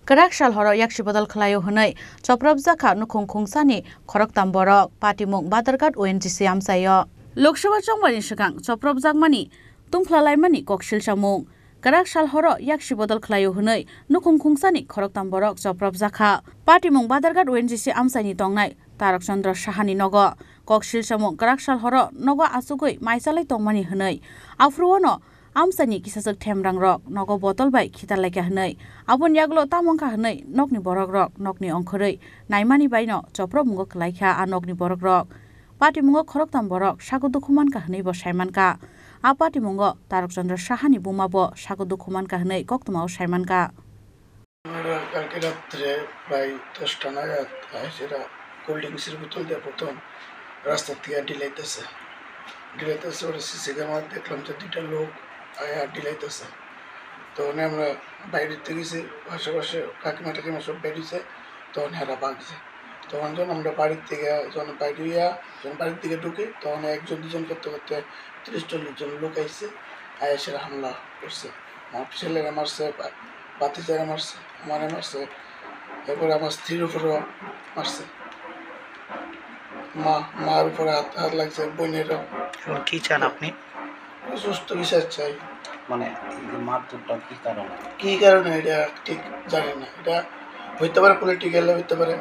Kerak sal horo yakshi bodol khlayo hunai choprab jaka nukhung khungsani khoroktam borok patimung Badarghat ONGC amsayo Lok Sabha chongmani sikang choprab jakmani tungflalaimani koksil samung Kerak sal horo yakshi bodol khlayo hunai nukhung khungsani khoroktam borok choprab jaka patimung Badarghat ONGC amsaini tongnai Tarak Chandra Sahani nogo koksil samung kerak sal horo nogo asugoi maisalai tongmani hunai afruono amsani kisasuk themrang rok nogo botol bai khitarlaika hunai abon yaglo tamongka hunai nokni borok rok nokni ongkhorei naimani baino chopro mungo khlaikha a nokni borok rok pati mungo khoroktam borok sagudu khumanka hunai bo saimanka a pati mungo Tarak Chandra Sahani buma bo sagudu khumanka hunai koktmao saimanka কালকে রাত্রে প্রায় 10টা নাগাদ সেটা cold ড্রিঙ্কসের বোতল দিয়ে প্রথম রাস্তা থেকে ডিলাইতেছে ওরা সিসি ক্যামেরা দেখলাম যে দুইটা লোক ডিলাইতেছে তখন আমরা বাইরে থেকে গেছি আশেপাশে কাকিমা টাকিমা সব বেরিয়েছে তখন এরা ভাগছে তখন যখন আমরা বাড়ির থেকে যখন বাড়ির দিকে ঢুকি তখন একজন দুজন করতে করতে 30-40 জন লোক আইসে সেরা হামলা করছে আমার ছেলেরা মারছে বাতিজারা মারছে আমারে মারছে এরপরে আমার স্ত্রীর উপরেও মারছে মার উপরে হাত লাগছে বোনেরও কি চান আপনি সুস্থ বিচার চাই মানে মারধরটা কি কারণে এটা ঠিক জানি না এটা হইতে পারে পলিটিক্যাল হইতে পারে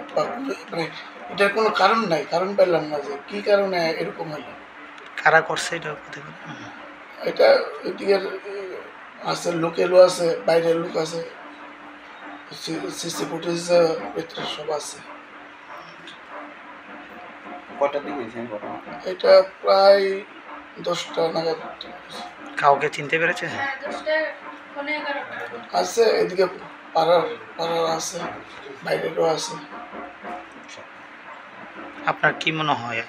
মানে এটার কোনো কারণ নাই কারণ পেলাম না যে কি কারণে এরকম হইল কারা করছে এটা এদিকের আছে লোকেরও আছে বাইরের লোক আছে সিসি ফুটেজ ভিতরে সব আছে কয়টা দিকে এটা প্রায় 10টা নাগাদ কাউকে চিনতে পেরেছে আছে এদিকে পাড়ার আছে বাইরেরও আছে আপনার কি মনে হয়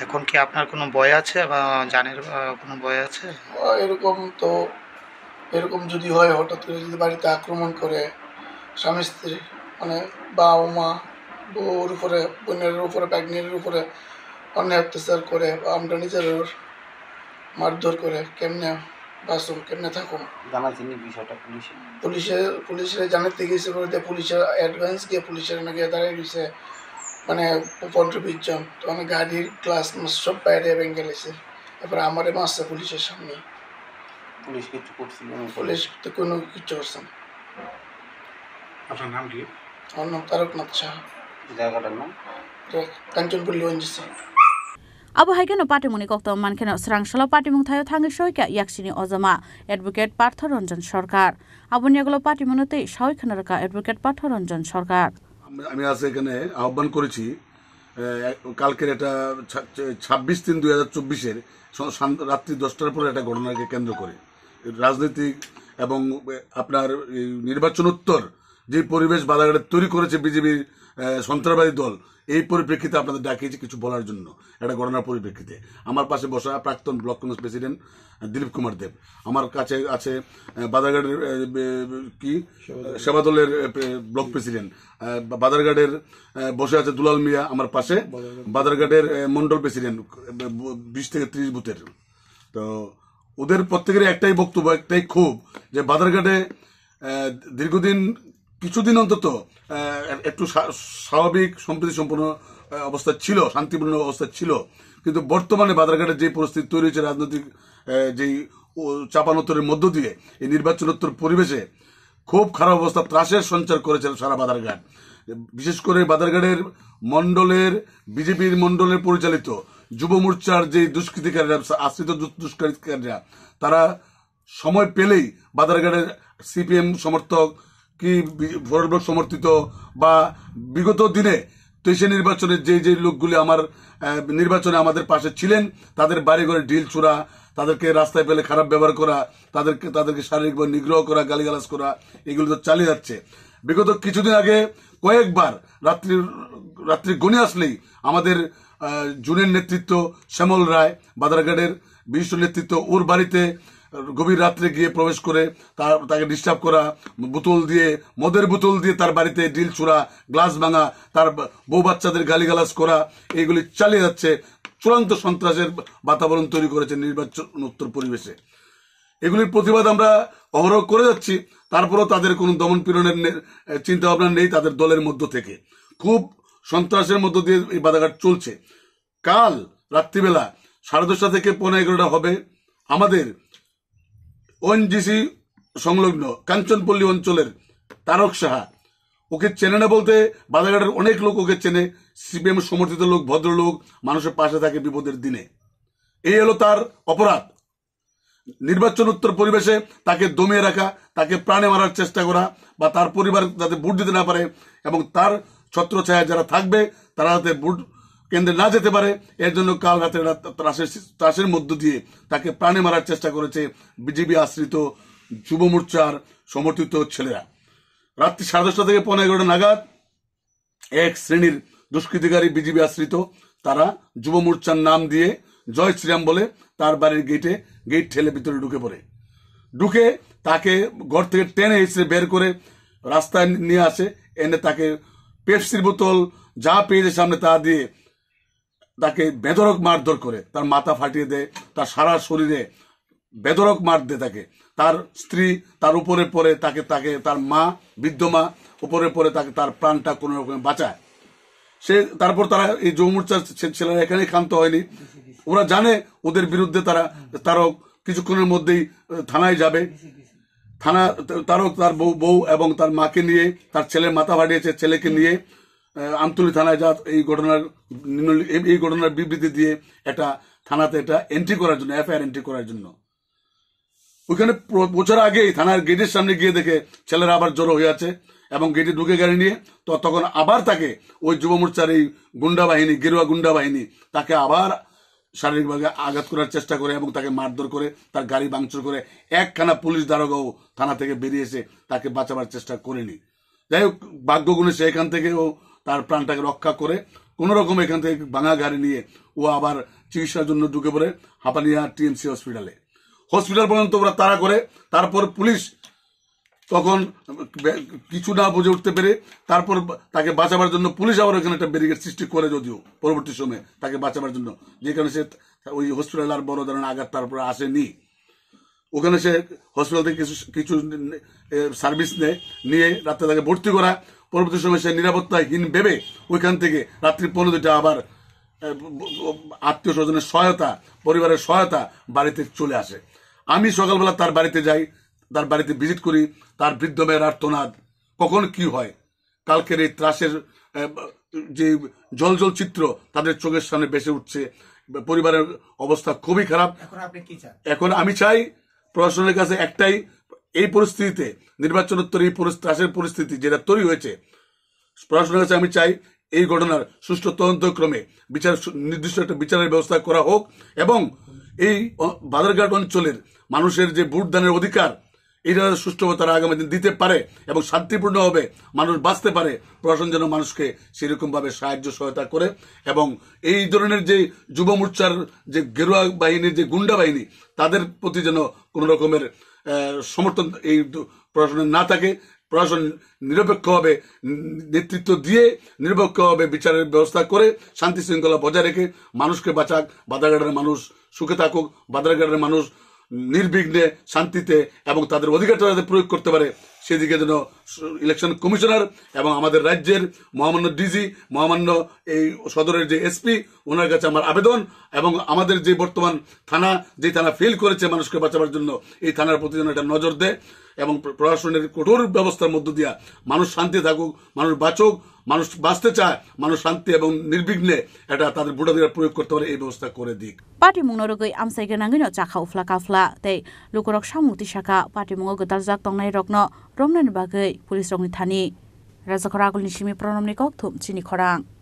এখন কি আপনার কোনো ভয় আছে বা জানের কোনো ভয় আছে এরকম যদি হয় হঠাৎ করে যদি বাড়িতে আক্রমণ করে স্বামী স্ত্রী মানে বাবা মা বউর উপরে বোনের উপরে প্যাগনির উপরে অন্যায় অত্যাচার করে আমরা নিজের মারধর করে কেমনে বাঁচুন কেমনে থাকুন বিষয়টা পুলিশের জানাতে গিয়েছে বলতে পুলিশের অ্যাডভান্স গিয়ে পুলিশের নাকি দাঁড়িয়ে দিয়েছে মানে 15-20 জন তখন গাড়ির গ্লাস সব বাইরে ভেঙে গেছে এরপরে আমারে মারছে পুলিশের সামনে পুলিশ কিছু করছিল পুলিশ তো কোনো কিছু করছে না আপনার নাম কি আমার নাম তারকনাথ সাহা জায়গাটার নাম Kanchanpalli ONGC Abo haigeno patimuni kokto mankeno srangsalo patimung thayo thangi soika yaksini ojama advocate Partharanjan Sarkar aboniaglo patimunute soikhanarka advocate Partharanjan Sarkar আমি আজ এখানে আহ্বান করেছি কালকের এটা 26/3/2024 রাত্রি 10টার পরে একটা ঘটনাকে কেন্দ্র করে রাজনৈতিক এবং আপনার নির্বাচনোত্তর যে পরিবেশ বাধাঘাট তৈরি করেছে বিজেপির সন্ত্রাসবাদী দল এই পরিপ্রেক্ষিতে আপনাদের ডাকিয়েছি কিছু বলার জন্য একটা ঘটনার পরিপ্রেক্ষিতে আমার পাশে বসা প্রাক্তন ব্লক কংগ্রেস প্রেসিডেন্ট দিলীপ কুমার দেব আমার কাছে আছে বাধারঘাটের সেবা দলের ব্লক প্রেসিডেন্ট বাধারঘাটের বসে আছে দুলাল মিয়া আমার পাশে বাধারঘাটের মন্ডল প্রেসিডেন্ট 20 থেকে 30 বুথের তো ওদের প্রত্যেকের একটাই বক্তব্য একটাই ক্ষোভ যে বাধারঘাটে দীর্ঘদিন কিছুদিন অন্তত একটু স্বাভাবিক সম্প্রীতি সম্পন্ন অবস্থা ছিল শান্তিপূর্ণ অবস্থা ছিল কিন্তু বর্তমানে বাধারঘাটের যে পরিস্থিতি তৈরি হয়েছে রাজনৈতিক যেই চাপানোত্তরের মধ্য দিয়ে এই নির্বাচনোত্তর পরিবেশে খুব খারাপ অবস্থা ত্রাসের সঞ্চার করেছে সারা বাধারঘাট বিশেষ করে বাধারঘাটের মন্ডলের বিজেপির মন্ডলের পরিচালিত যুব মোর্চার যে দুষ্কৃতিকারীরা আশ্রিত দুষ্কৃতিকারীরা তারা সময় পেলেই বাধারঘাটের সিপিএম সমর্থক কি ফরওয়ার্ড ব্লক সমর্থিত বা বিগত দিনে 23 নির্বাচনের যে লোকগুলি আমার নির্বাচনে আমাদের পাশে ছিলেন তাদের বাড়ি ঘরে ঢিল ছোড়া তাদেরকে রাস্তায় পেলে খারাপ ব্যবহার করা তাদেরকে শারীরিকভাবে নিগ্রহ করা গালিগালাজ করা এগুলো তো চালিয়ে যাচ্ছে বিগত কিছুদিন আগে কয়েকবার রাত্রি গণে আসলেই আমাদের জুনের নেতৃত্ব শ্যামল রায় বাধারঘাটের বিশিষ্ট নেতৃত্ব ওর বাড়িতে গভীর রাত্রে গিয়ে প্রবেশ করে তাকে ডিস্টার্ব করা বোতল দিয়ে মদের বোতল দিয়ে তার বাড়িতে ডিল ছোড়া গ্লাস ভাঙা তার বউ বাচ্চাদের গালিগালাজ করা এইগুলি চালিয়ে যাচ্ছে চূড়ান্ত সন্ত্রাসের বাতাবরণ তৈরি করেছে নির্বাচনোত্তর পরিবেশে এগুলির প্রতিবাদ আমরা অহরহ করে যাচ্ছি তারপরেও তাদের কোনো দমন পীড়নের চিন্তা ভাবনা নেই তাদের দলের মধ্য থেকে। খুব সন্ত্রাসের মধ্য দিয়ে এই বাধাঘাট চলছে। কাল রাত্রিবেলা 10:30 থেকে 11:45 হবে আমাদের ওএনজিসি সংলগ্ন কাঞ্চনপল্লী অঞ্চলের তারক সাহা, ওকে চেনে না বলতে বাধাঘাটের অনেক লোক ওকে চেনে, সিপিএম সমর্থিত লোক, ভদ্রলোক, মানুষের পাশে থাকে বিপদের দিনে। এই হলো তার অপরাধ। নির্বাচন উত্তর পরিবেশে তাকে দমিয়ে রাখা, তাকে প্রাণে মারার চেষ্টা করা, বা তার পরিবার যাতে ভোট দিতে না পারে এবং তার ছত্রছায়া যারা থাকবে তারা যাতে ভোট কেন্দ্রে না যেতে পারে, এর জন্য কাল রাতে ত্রাসের মধ্য দিয়ে তাকে প্রাণে মারার চেষ্টা করেছে বিজেপি আশ্রিত যুব মোর্চার সমর্থিত ছেলেরা। রাত্রি 10:30 থেকে 11:45 নাগাদ এক শ্রেণীর দুষ্কৃতিকারী বিজেপি আশ্রিত তারা যুব মোর্চার নাম দিয়ে জয় শ্রীরাম বলে তার বাড়ির গেট ঠেলে ভিতরে ঢুকে পড়ে। ঢুকে তাকে ঘর থেকে টেনে হিসেবে বের করে রাস্তায় নিয়ে আসে, এনে তাকে পেপসির বোতল যা পেয়েছে সামনে তা দিয়ে তাকে বেধড়ক মারধর করে, তার মাথা ফাটিয়ে দেয়, তার সারা শরীরে বেধড়ক মার দেয় তাকে। তার স্ত্রী তার উপরে পড়ে তাকে তার মা, বৃদ্ধ মা উপরে পড়ে তাকে তার প্রাণটা কোনো রকমে বাঁচায়। তারপর তারা এই যুব মোর্চার ছেলেরা এখানে ক্ষান্ত হয়নি, ওরা জানে ওদের বিরুদ্ধে তারক কিছুক্ষণের মধ্যেই থানায় যাবে। তারক তার বউ এবং তার মাকে নিয়ে, তার ছেলের মাথা ফাটিয়েছে ছেলেকে নিয়ে আমতলী থানায় যা এই ঘটনার বিবৃতি দিয়ে এটা থানাতে এটা এন্ট্রি করার জন্য, এফআইআর এন্ট্রি করার জন্য। ওইখানে পৌঁছার আগেই থানার গেটের সামনে গিয়ে দেখে ছেলেরা আবার জড়ো হয়ে আছে এবং গেটে ঢুকে গাড়ি নিয়ে, তো তখন আবার তাকে ওই যুব মোর্চার এই গুন্ডা বাহিনী, গেরুয়া গুন্ডা বাহিনী তাকে আবার শারীরিকভাবে আঘাত করার চেষ্টা করে এবং তাকে মারধর করে, তার গাড়ি ভাঙচুর করে। একখানা পুলিশ দারোগাও থানা থেকে বেরিয়ে এসে তাকে বাঁচাবার চেষ্টা করেনি। যাই হোক, ভাগ্যগুণে সে এখান থেকেও তার প্রাণটাকে রক্ষা করে কোন রকম এখান থেকে ভাঙা গাড়ি নিয়ে ও আবার চিকিৎসার জন্য ঢুকে পড়ে হাপানিয়া টিএমসি হসপিটাল পর্যন্ত ওরা তাড়া করে। তারপর পুলিশ তখন কিছু না বুঝে উঠতে পেরে তারপর তাকে বাঁচাবার জন্য পুলিশ আবার ওখানে একটা ব্যারিকেড সৃষ্টি করে, যদিও পরবর্তী সময়ে তাকে বাঁচাবার জন্য, যেখানে সে ওই হসপিটাল আর বড় ধরনের আঘাত তারপরে আসেনি। ওখানে সে হসপিটাল থেকে কিছু সার্ভিস নিয়ে রাত্রে তাকে ভর্তি করা। পরবর্তী সময় সে নিরাপত্তাহীন ভেবে ওইখান থেকে রাত্রি 15টা আবার আত্মীয় স্বজনের সহায়তা, পরিবারের সহায়তা বাড়িতে চলে আসে। আমি সকালবেলা তার বাড়িতে যাই, তার বাড়িতে ভিজিট করি। তার বৃদ্ধ মেয়ের আর্তনাদ, কখন কি হয়, কালকের এই ত্রাসের যে জল চিত্র তাদের চোখের সামনে ভেসে উঠছে। পরিবারের অবস্থা খুবই খারাপ। এখন আমি চাই প্রশাসনের কাছে একটাই, এই পরিস্থিতিতে নির্বাচনোত্তর এই ত্রাসের পরিস্থিতি যেটা তৈরি হয়েছে, প্রশাসনের কাছে আমি চাই এই ঘটনার সুষ্ঠু তদন্তক্রমে নির্দিষ্ট একটা বিচারের ব্যবস্থা করা হোক এবং এই বাধারঘাট অঞ্চলের মানুষের যে ভোটদানের অধিকার, এটা সুষ্ঠুভাবে তারা আগামী দিন দিতে পারে এবং শান্তিপূর্ণভাবে মানুষ বাঁচতে পারে। প্রশাসন যেন মানুষকে সেরকম ভাবে সাহায্য সহায়তা করে এবং এই ধরনের যে যুব মোর্চার যে গেরুয়া বাহিনীর যে গুন্ডা বাহিনী, তাদের প্রতি যেন কোন রকমের সমর্থন এই প্রশাসনের না থাকে। প্রশাসন নিরপেক্ষভাবে নেতৃত্ব দিয়ে নিরপেক্ষভাবে বিচারের ব্যবস্থা করে শান্তি শৃঙ্খলা বজায় রেখে মানুষকে বাঁচাক, বাধারঘাটের মানুষ সুখে থাকুক, বাধারঘাটের মানুষ নির্বিঘ্নে শান্তিতে এবং তাদের অধিকারটা যাতে প্রয়োগ করতে পারে, সেদিকে যেন ইলেকশন কমিশনার এবং আমাদের রাজ্যের মহামান্য ডিজি, মহামান্য এই সদরের যে এসপি, ওনার কাছে আমার আবেদন এবং আমাদের যে বর্তমান থানা, যে থানা ফেল করেছে মানুষকে বাঁচাবার জন্য, এই থানার প্রতি যেন একটা নজর দেয় এবং প্রশাসনের কঠোর ব্যবস্থার মধ্য দিয়া মানুষ শান্তি থাকুক, মানুষ বাঁচুক, মানুষ বাঁচতে চায়, মানুষ শান্তি এবং নির্বিঘ্নে এটা তাদের ভোটাধিকার প্রয়োগ করতে পারে, এই ব্যবস্থা করে দিক। পার্টি মুংনরগৈ আমসাই গনাঙ্গিনো চাখা উফলা কাফলা তেই লুকরক সামুক্তি শাখা পার্টি মুঙ্ग गदारजाक तंनाय रकनो रमनानि बागै पुलिस रंनि थानि राजाखरा आगलनि सिमी प्रनमनि कक थुम चिनि खरां।